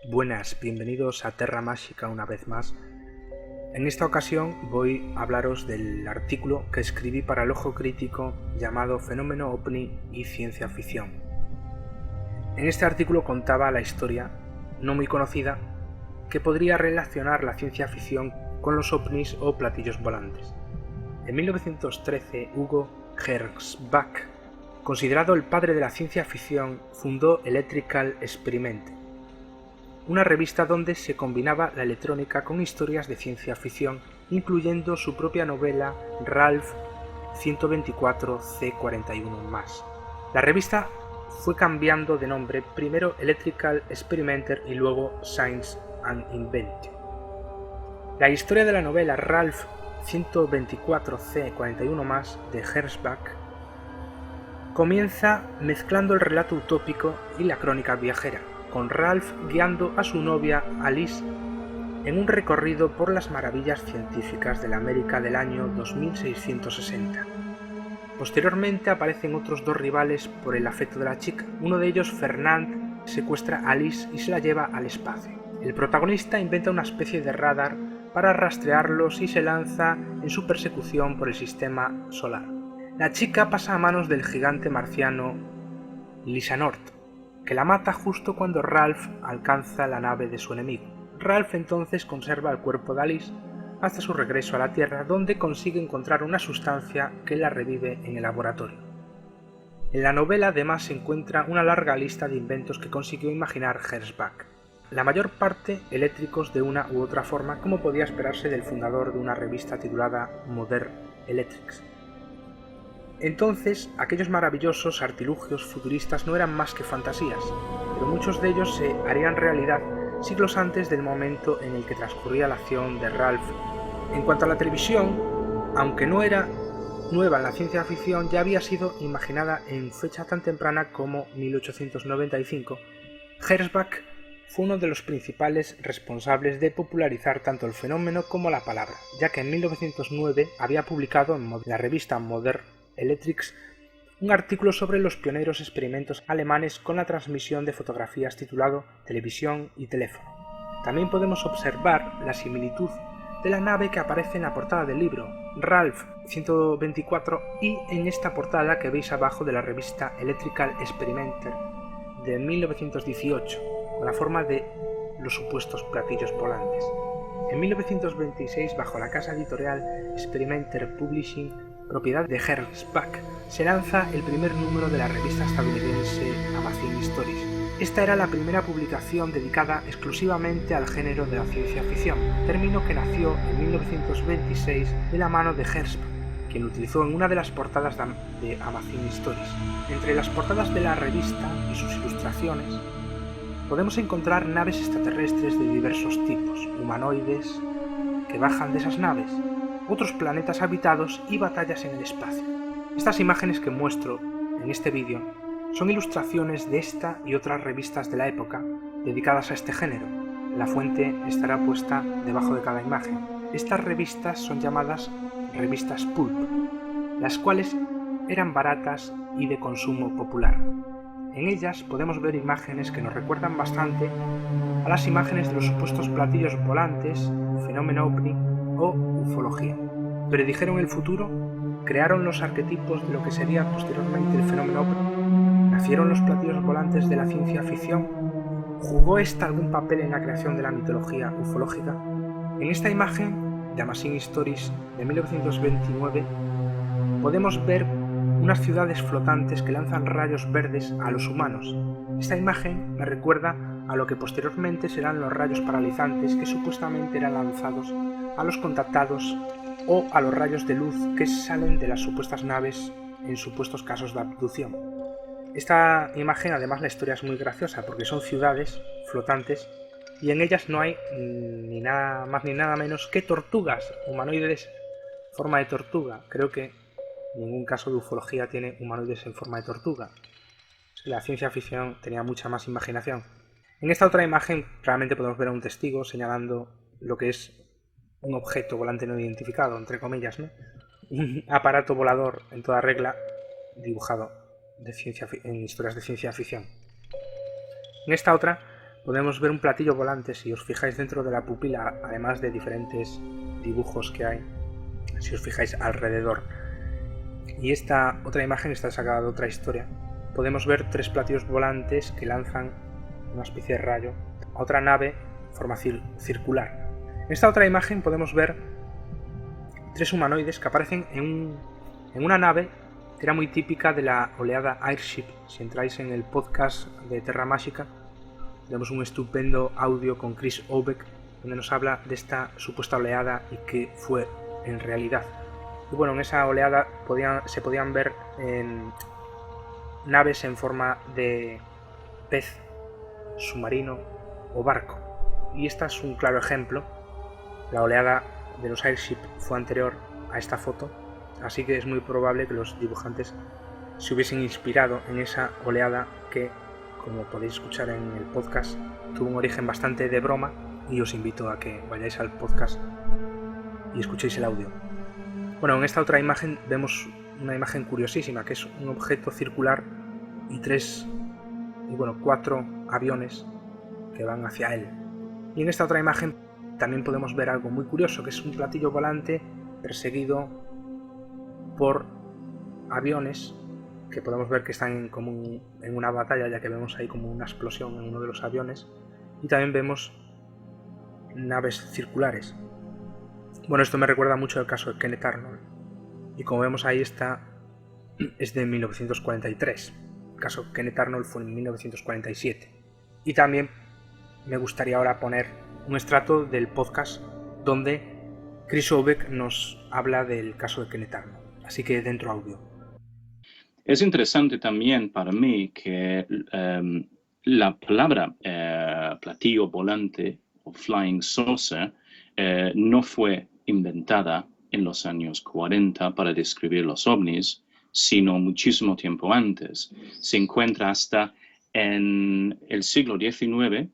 Buenas, bienvenidos a Terra Mágica una vez más. En esta ocasión voy a hablaros del artículo que escribí para el Ojo Crítico llamado Fenómeno OVNI y Ciencia Ficción. En este artículo contaba la historia, no muy conocida, que podría relacionar la ciencia ficción con los ovnis o platillos volantes. En 1913, Hugo Gernsback, considerado el padre de la ciencia ficción, fundó Electrical Experiment, una revista donde se combinaba la electrónica con historias de ciencia ficción, incluyendo su propia novela Ralph 124C41+. La revista fue cambiando de nombre, primero Electrical Experimenter y luego Science and Invention. La historia de la novela Ralph 124C41+ de Gernsback comienza mezclando el relato utópico y la crónica viajera, con Ralph guiando a su novia Alice en un recorrido por las maravillas científicas de la América del año 2660. Posteriormente aparecen otros dos rivales por el afecto de la chica. Uno de ellos, Fernand, secuestra a Alice y se la lleva al espacio. El protagonista inventa una especie de radar para rastrearlos y se lanza en su persecución por el sistema solar. La chica pasa a manos del gigante marciano Lisanort, que la mata justo cuando Ralph alcanza la nave de su enemigo. Ralph entonces conserva el cuerpo de Alice hasta su regreso a la Tierra, donde consigue encontrar una sustancia que la revive en el laboratorio. En la novela además se encuentra una larga lista de inventos que consiguió imaginar Gernsback, la mayor parte eléctricos de una u otra forma, como podía esperarse del fundador de una revista titulada Modern Electrics. Entonces, aquellos maravillosos artilugios futuristas no eran más que fantasías, pero muchos de ellos se harían realidad siglos antes del momento en el que transcurría la acción de Ralph. En cuanto a la televisión, aunque no era nueva en la ciencia ficción, ya había sido imaginada en fecha tan temprana como 1895. Gernsback fue uno de los principales responsables de popularizar tanto el fenómeno como la palabra, ya que en 1909 había publicado en la revista Modern Electrics un artículo sobre los pioneros experimentos alemanes con la transmisión de fotografías titulado Televisión y teléfono. También podemos observar la similitud de la nave que aparece en la portada del libro, Ralph 124, y en esta portada que veis abajo de la revista Electrical Experimenter de 1918, con la forma de los supuestos platillos volantes. En 1926, bajo la casa editorial Experimenter Publishing, propiedad de Gernsback, se lanza el primer número de la revista estadounidense Amazing Stories. Esta era la primera publicación dedicada exclusivamente al género de la ciencia ficción, término que nació en 1926 de la mano de Gernsback, quien lo utilizó en una de las portadas de Amazing Stories. Entre las portadas de la revista y sus ilustraciones podemos encontrar naves extraterrestres de diversos tipos, humanoides que bajan de esas naves, otros planetas habitados y batallas en el espacio. Estas imágenes que muestro en este vídeo son ilustraciones de esta y otras revistas de la época dedicadas a este género. La fuente estará puesta debajo de cada imagen. Estas revistas son llamadas revistas pulp, las cuales eran baratas y de consumo popular. En ellas podemos ver imágenes que nos recuerdan bastante a las imágenes de los supuestos platillos volantes, fenómeno ovni o ufología. Predijeron el futuro, crearon los arquetipos de lo que sería posteriormente el fenómeno ovni, nacieron los platillos volantes de la ciencia ficción, ¿jugó esta algún papel en la creación de la mitología ufológica? En esta imagen de Amazing Stories de 1929 podemos ver unas ciudades flotantes que lanzan rayos verdes a los humanos. Esta imagen me recuerda a lo que posteriormente serán los rayos paralizantes que supuestamente eran lanzados a los contactados o a los rayos de luz que salen de las supuestas naves en supuestos casos de abducción. Esta imagen, además, la historia es muy graciosa porque son ciudades flotantes y en ellas no hay ni nada más ni nada menos que tortugas, humanoides en forma de tortuga. Creo que ningún caso de ufología tiene humanoides en forma de tortuga. La ciencia ficción tenía mucha más imaginación. En esta otra imagen claramente podemos ver a un testigo señalando lo que es un objeto volante no identificado, entre comillas, ¿no? Un aparato volador en toda regla dibujado en historias de ciencia ficción. En esta otra podemos ver un platillo volante. Si os fijáis dentro de la pupila, además de diferentes dibujos que hay, si os fijáis alrededor. Y esta otra imagen está sacada de otra historia. Podemos ver 3 platillos volantes que lanzan una especie de rayo a otra nave de forma circular. En esta otra imagen podemos ver 3 humanoides que aparecen en una nave que era muy típica de la oleada Airship. Si entráis en el podcast de Terra Mágica, tenemos un estupendo audio con Chris Obeck donde nos habla de esta supuesta oleada y qué fue en realidad. Y bueno, en esa oleada se podían ver naves en forma de pez, submarino o barco. Y esta es un claro ejemplo. La oleada de los Airship fue anterior a esta foto, así que es muy probable que los dibujantes se hubiesen inspirado en esa oleada que, como podéis escuchar en el podcast, tuvo un origen bastante de broma, y os invito a que vayáis al podcast y escuchéis el audio. Bueno, en esta otra imagen vemos una imagen curiosísima, que es un objeto circular y 4 aviones que van hacia él. Y en esta otra imagen también podemos ver algo muy curioso, que es un platillo volante perseguido por aviones que podemos ver que están en una batalla, ya que vemos ahí como una explosión en uno de los aviones, y también vemos naves circulares. Bueno, esto me recuerda mucho al caso de Kenneth Arnold, y como vemos ahí es de 1943. El caso Kenneth Arnold fue en 1947. Y también me gustaría ahora poner un extracto del podcast donde Chris Obeck nos habla del caso de Kenneth Arnold. Así que dentro audio. Es interesante también para mí que la palabra platillo volante o flying saucer no fue inventada en los años 40 para describir los ovnis, sino muchísimo tiempo antes. Se encuentra hasta en el siglo XIX,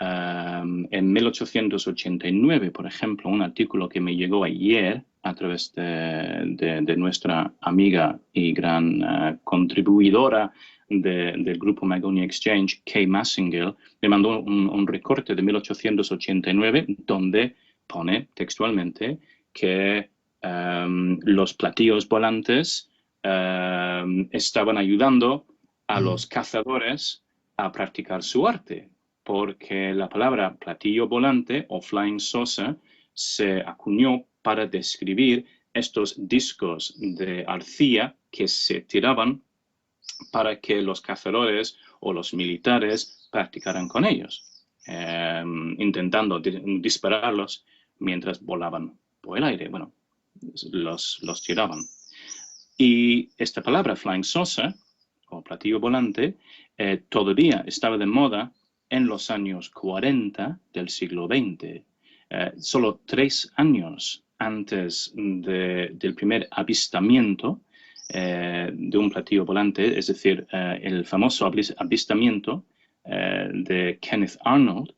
en 1889, por ejemplo, un artículo que me llegó ayer a través de nuestra amiga y gran contribuidora del grupo Magonia Exchange, Kay Massengill, me mandó un recorte de 1889 donde pone textualmente que los platillos volantes estaban ayudando a los cazadores a practicar su arte, porque la palabra platillo volante o flying saucer se acuñó para describir estos discos de arcilla que se tiraban para que los cazadores o los militares practicaran con ellos, intentando dispararlos mientras volaban por el aire. Bueno, los tiraban. Y esta palabra flying saucer o platillo volante todavía estaba de moda en los años 40 del siglo XX, solo 3 años antes del primer avistamiento de un platillo volante, es decir, el famoso avistamiento de Kenneth Arnold.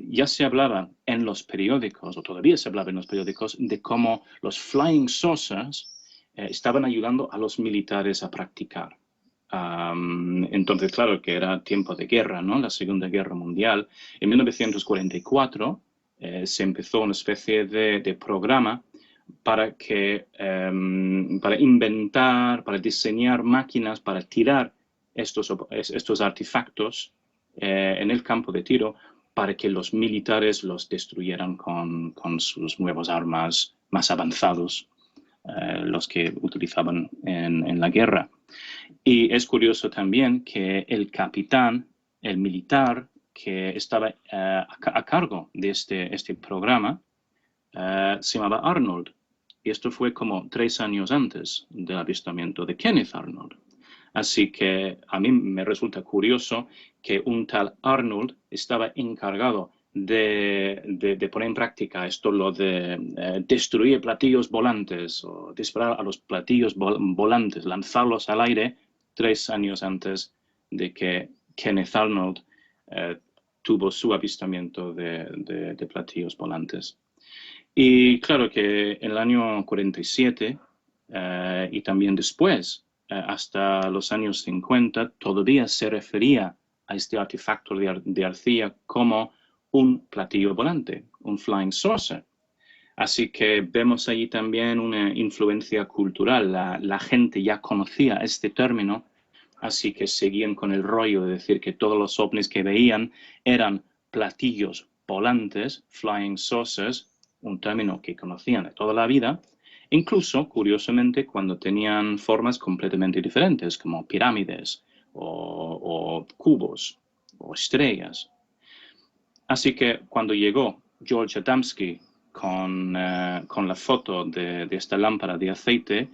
Ya se hablaba en los periódicos, o todavía se hablaba en los periódicos, de cómo los flying saucers estaban ayudando a los militares a practicar. Entonces, claro que era tiempo de guerra, ¿no? La Segunda Guerra Mundial. En 1944 se empezó una especie de programa para inventar, para diseñar máquinas para tirar estos artefactos en el campo de tiro para que los militares los destruyeran con sus nuevas armas más avanzados, los que utilizaban en la guerra. Y es curioso también que el capitán, el militar que estaba a cargo de este programa, se llamaba Arnold. Y esto fue como 3 años antes del avistamiento de Kenneth Arnold. Así que a mí me resulta curioso que un tal Arnold estaba encargado de poner en práctica esto, lo de destruir platillos volantes o disparar a los platillos volantes, lanzarlos al aire 3 años antes de que Kenneth Arnold tuvo su avistamiento de platillos volantes. Y claro que en el año 47 y también después, hasta los años 50, todavía se refería a este artefacto de arcilla como un platillo volante, un flying saucer. Así que vemos allí también una influencia cultural. La gente ya conocía este término, así que seguían con el rollo de decir que todos los ovnis que veían eran platillos volantes, flying saucers, un término que conocían de toda la vida, incluso, curiosamente, cuando tenían formas completamente diferentes, como pirámides o cubos o estrellas. Así que cuando llegó George Adamski con la foto de esta lámpara de aceite,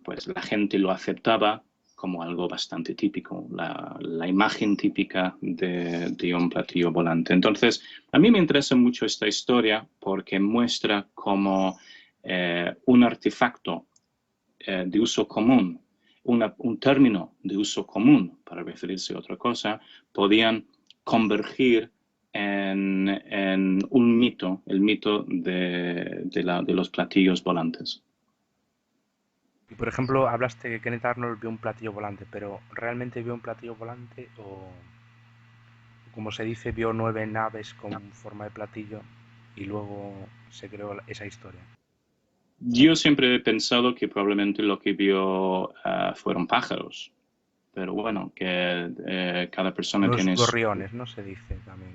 pues la gente lo aceptaba como algo bastante típico, la imagen típica de un platillo volante. Entonces, a mí me interesa mucho esta historia porque muestra cómo un artefacto de uso común, un término de uso común para referirse a otra cosa, podían convergir en un mito, el mito de los platillos volantes. Y por ejemplo, hablaste que Kenneth Arnold vio un platillo volante, pero ¿realmente vio un platillo volante o, como se dice, vio 9 naves con forma de platillo y luego se creó esa historia? Yo siempre he pensado que probablemente lo que vio fueron pájaros, pero bueno, que cada persona Los tiene su... gorriones, ¿no? Se dice también.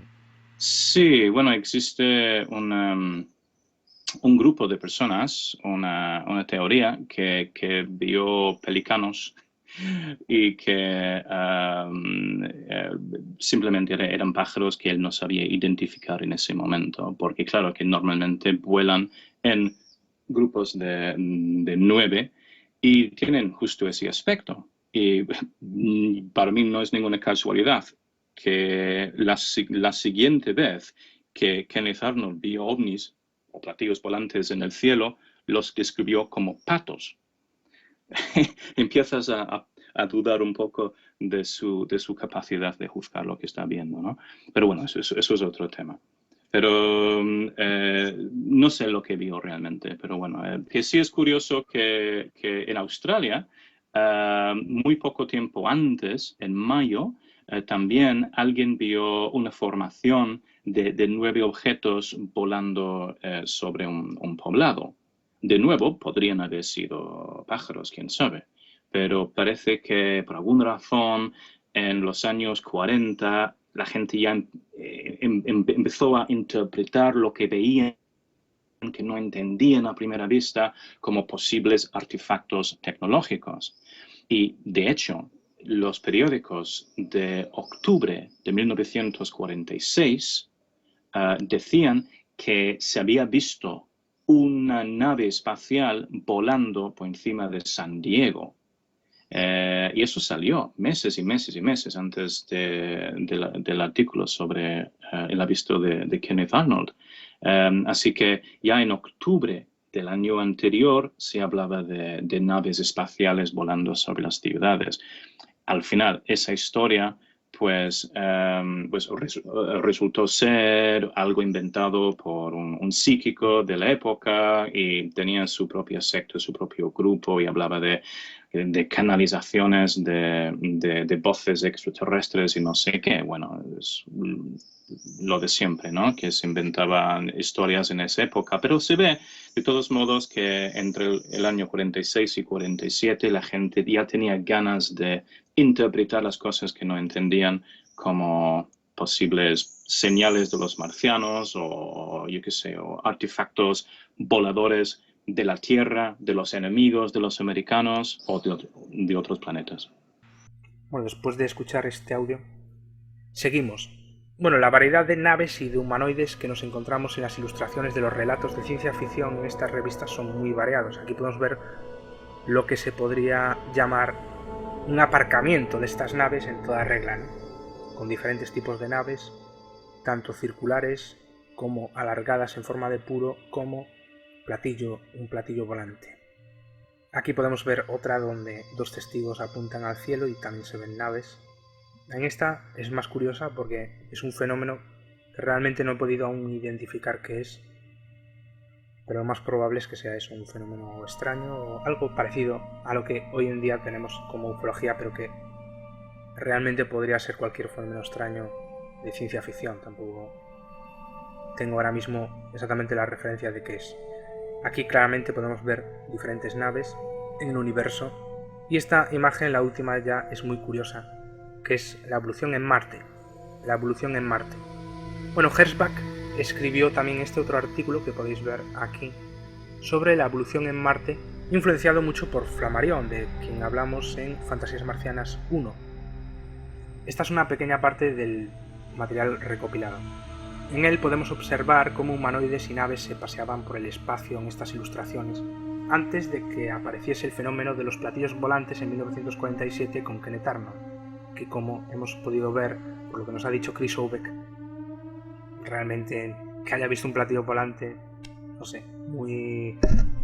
Sí, bueno, existe un grupo de personas, una teoría que vio pelicanos y que simplemente eran pájaros que él no sabía identificar en ese momento, porque claro que normalmente vuelan en grupos de 9 y tienen justo ese aspecto. Y para mí no es ninguna casualidad que la siguiente vez que Kenneth Arnold vio ovnis o platillos volantes en el cielo, los describió como patos. Empiezas a dudar un poco de su capacidad de juzgar lo que está viendo, ¿no? Pero bueno, eso es otro tema. Pero no sé lo que vio realmente, pero bueno, que sí es curioso que en Australia, muy poco tiempo antes, en mayo, también alguien vio una formación de 9 objetos volando sobre un poblado. De nuevo, podrían haber sido pájaros, quién sabe, pero parece que por alguna razón en los años 40 la gente ya empezó a interpretar lo que veían que no entendían a primera vista como posibles artefactos tecnológicos. Y de hecho, los periódicos de octubre de 1946 decían que se había visto una nave espacial volando por encima de San Diego. Y eso salió meses y meses y meses antes del artículo sobre el avisto de Kenneth Arnold. Así que ya en octubre del año anterior se hablaba de naves espaciales volando sobre las ciudades. Al final, esa historia pues resultó ser algo inventado por un psíquico de la época y tenía su propia secta, su propio grupo y hablaba de canalizaciones de voces extraterrestres y no sé qué. Bueno, es lo de siempre, ¿no? Que se inventaban historias en esa época, pero se ve de todos modos que entre el año 46 y 47 la gente ya tenía ganas de interpretar las cosas que no entendían como posibles señales de los marcianos o yo qué sé, o artefactos voladores de la Tierra, de los enemigos de los americanos o de otros planetas. Bueno, después de escuchar este audio, seguimos. Bueno, la variedad de naves y de humanoides que nos encontramos en las ilustraciones de los relatos de ciencia ficción en estas revistas son muy variados. Aquí podemos ver lo que se podría llamar un aparcamiento de estas naves en toda regla, ¿no? Con diferentes tipos de naves, tanto circulares como alargadas en forma de puro, como un platillo volante. Aquí podemos ver otra donde 2 testigos apuntan al cielo y también se ven naves. En esta es más curiosa porque es un fenómeno que realmente no he podido aún identificar qué es, pero lo más probable es que sea eso, un fenómeno extraño o algo parecido a lo que hoy en día tenemos como ufología, pero que realmente podría ser cualquier fenómeno extraño de ciencia ficción, tampoco tengo ahora mismo exactamente la referencia de qué es. Aquí claramente podemos ver diferentes naves en el universo y esta imagen, la última, ya es muy curiosa, que es la evolución en Marte. La evolución en Marte. Bueno, Hertzsprung escribió también este otro artículo que podéis ver aquí sobre la evolución en Marte, influenciado mucho por Flammarion, de quien hablamos en Fantasías Marcianas 1. Esta es una pequeña parte del material recopilado. En él podemos observar cómo humanoides y naves se paseaban por el espacio en estas ilustraciones, antes de que apareciese el fenómeno de los platillos volantes en 1947 con Kenneth Arnold, que, como hemos podido ver por lo que nos ha dicho Chris Obeck, realmente que haya visto un platillo volante, no sé,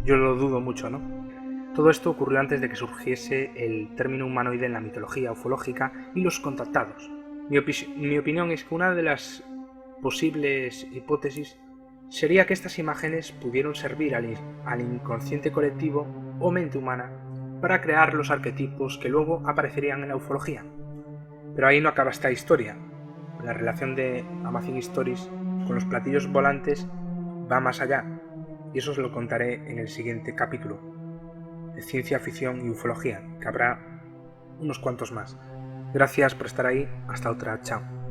yo lo dudo mucho, ¿no? Todo esto ocurrió antes de que surgiese el término humanoide en la mitología ufológica y los contactados. Mi opinión es que una de las posibles hipótesis sería que estas imágenes pudieron servir al inconsciente colectivo o mente humana para crear los arquetipos que luego aparecerían en la ufología. Pero ahí no acaba esta historia. La relación de Amazing Stories con los platillos volantes va más allá, y eso os lo contaré en el siguiente capítulo de ciencia ficción y ufología, que habrá unos cuantos más. Gracias por estar ahí, hasta otra, chao.